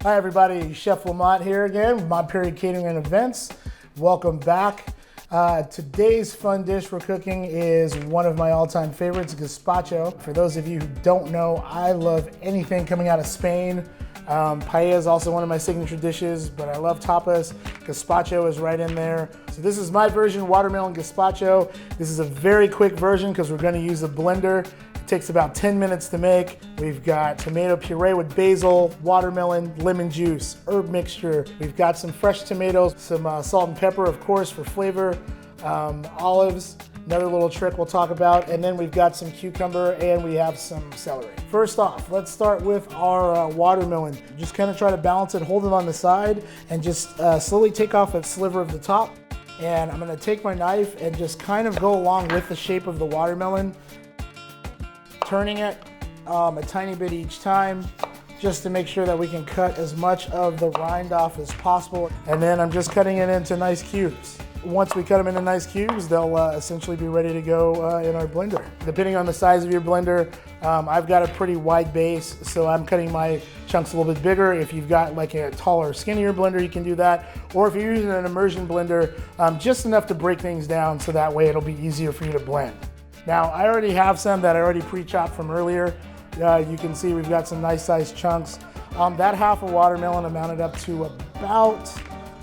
Hi everybody, Chef Lamont here again with Montperi Catering and Events. Welcome back. Today's fun dish we're cooking is one of my all-time favorites, gazpacho. For those of you who don't know, I love anything coming out of Spain. Paella is also one of my signature dishes, but I love tapas. Gazpacho is right in there. So this is my version, watermelon gazpacho. This is a very quick version because we're going to use a blender. It takes about 10 minutes to make. We've got tomato puree with basil, watermelon, lemon juice, herb mixture. We've got some fresh tomatoes, some salt and pepper, of course, for flavor, olives, another little trick we'll talk about, and then we've got some cucumber and we have some celery. First off, let's start with our watermelon. Just kind of try to balance it, hold it on the side, and just slowly take off a sliver of the top. And I'm gonna take my knife and just kind of go along with the shape of the watermelon, turning it a tiny bit each time, just to make sure that we can cut as much of the rind off as possible. And then I'm just cutting it into nice cubes. Once we cut them into nice cubes, they'll essentially be ready to go in our blender. Depending on the size of your blender, I've got a pretty wide base, so I'm cutting my chunks a little bit bigger. If you've got like a taller, skinnier blender, you can do that. Or if you're using an immersion blender, just enough to break things down so that way it'll be easier for you to blend. Now, I already have some that I already pre-chopped from earlier. You can see we've got some nice sized chunks. That half a watermelon amounted up to about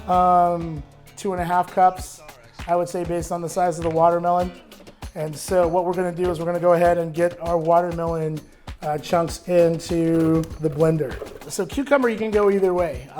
2.5 cups, I would say, based on the size of the watermelon. And so what we're gonna do is we're gonna go ahead and get our watermelon chunks into the blender. So cucumber, you can go either way.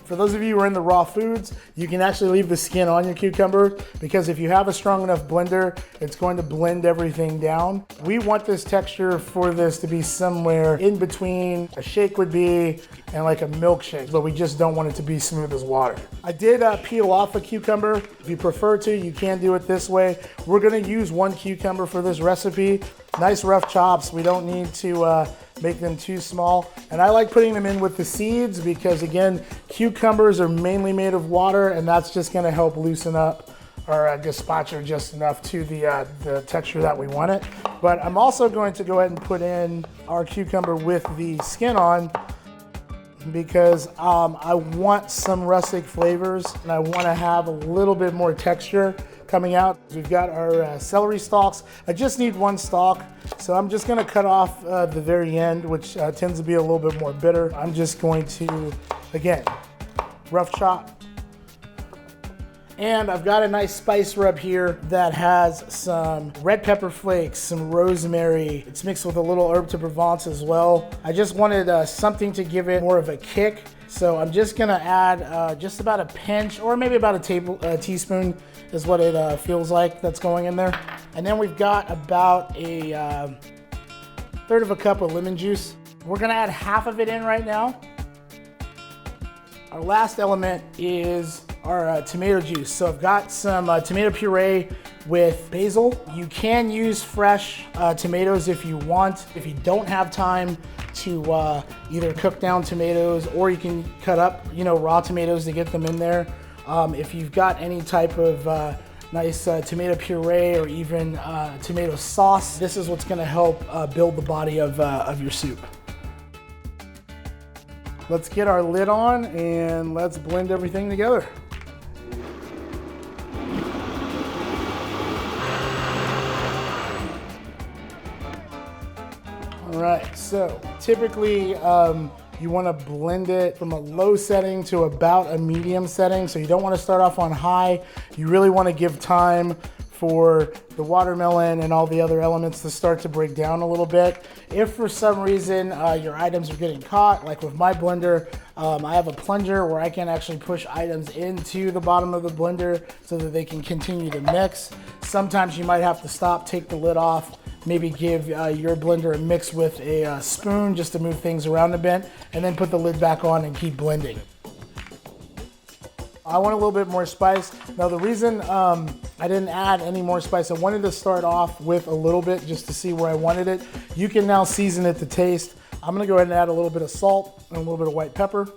For those of you who are in the raw foods, you can actually leave the skin on your cucumber, because if you have a strong enough blender, it's going to blend everything down. We want this texture for this to be somewhere in between a shake would be and like a milkshake, but we just don't want it to be smooth as water. I did peel off a cucumber. If you prefer to, you can do it this way. We're gonna use one cucumber for this recipe. Nice rough chops. We don't need to make them too small. And I like putting them in with the seeds because, again, cucumbers are mainly made of water, and that's just gonna help loosen up our gazpacho just enough to the texture that we want it. But I'm also going to go ahead and put in our cucumber with the skin on, because I want some rustic flavors and I want to have a little bit more texture coming out. We've got our celery stalks. I just need one stalk, so I'm just going to cut off the very end, which tends to be a little bit more bitter. I'm just going to, again, rough chop. And I've got a nice spice rub here that has some red pepper flakes, some rosemary. It's mixed with a little herb de Provence as well. I just wanted something to give it more of a kick. So I'm just gonna add just about a pinch, or maybe about a teaspoon is what it feels like that's going in there. And then we've got about a third of a cup of lemon juice. We're gonna add half of it in right now. Our last element is our tomato juice. So I've got some tomato puree with basil. You can use fresh tomatoes if you want. If you don't have time to either cook down tomatoes, or you can cut up, raw tomatoes to get them in there. If you've got any type of nice tomato puree or even tomato sauce, this is what's gonna help build the body of your soup. Let's get our lid on and let's blend everything together. All right, so typically you want to blend it from a low setting to about a medium setting. So you don't want to start off on high. You really want to give time for the watermelon and all the other elements to start to break down a little bit. If for some reason your items are getting caught, like with my blender, I have a plunger where I can actually push items into the bottom of the blender so that they can continue to mix. Sometimes you might have to stop, take the lid off, maybe give your blender a mix with a spoon just to move things around a bit, and then put the lid back on and keep blending. I want a little bit more spice. Now the reason I didn't add any more spice, I wanted to start off with a little bit just to see where I wanted it. You can now season it to taste. I'm gonna go ahead and add a little bit of salt and a little bit of white pepper.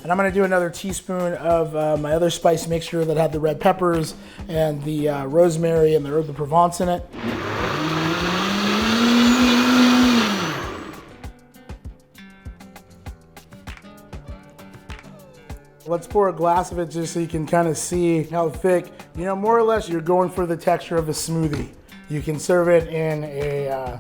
And I'm gonna do another teaspoon of my other spice mixture that had the red peppers and the rosemary and the herb de Provence in it. Let's pour a glass of it just so you can kind of see how thick. You know, more or less you're going for the texture of a smoothie. You can serve it in a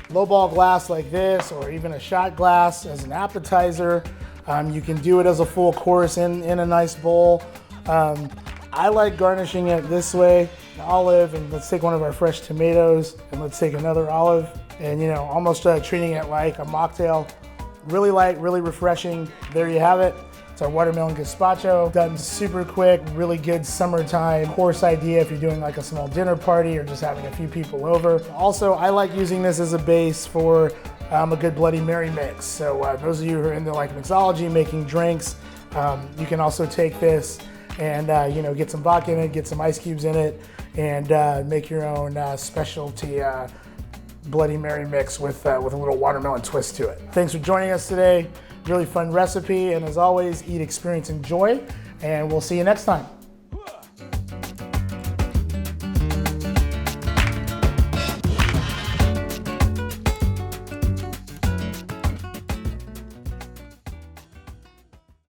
lowball glass like this, or even a shot glass as an appetizer. You can do it as a full course in a nice bowl. I like garnishing it this way, an olive, and let's take one of our fresh tomatoes, and let's take another olive, and you know, almost treating it like a mocktail. Really light, really refreshing. There you have it. It's our watermelon gazpacho, done super quick, really good summertime course idea if you're doing like a small dinner party or just having a few people over. Also, I like using this as a base for a good Bloody Mary mix. So those of you who are into like mixology, making drinks, you can also take this and you know, get some vodka in it, get some ice cubes in it, and make your own specialty Bloody Mary mix with a little watermelon twist to it. Thanks for joining us today. Really fun recipe, and as always, eat, experience, enjoy, and we'll see you next time.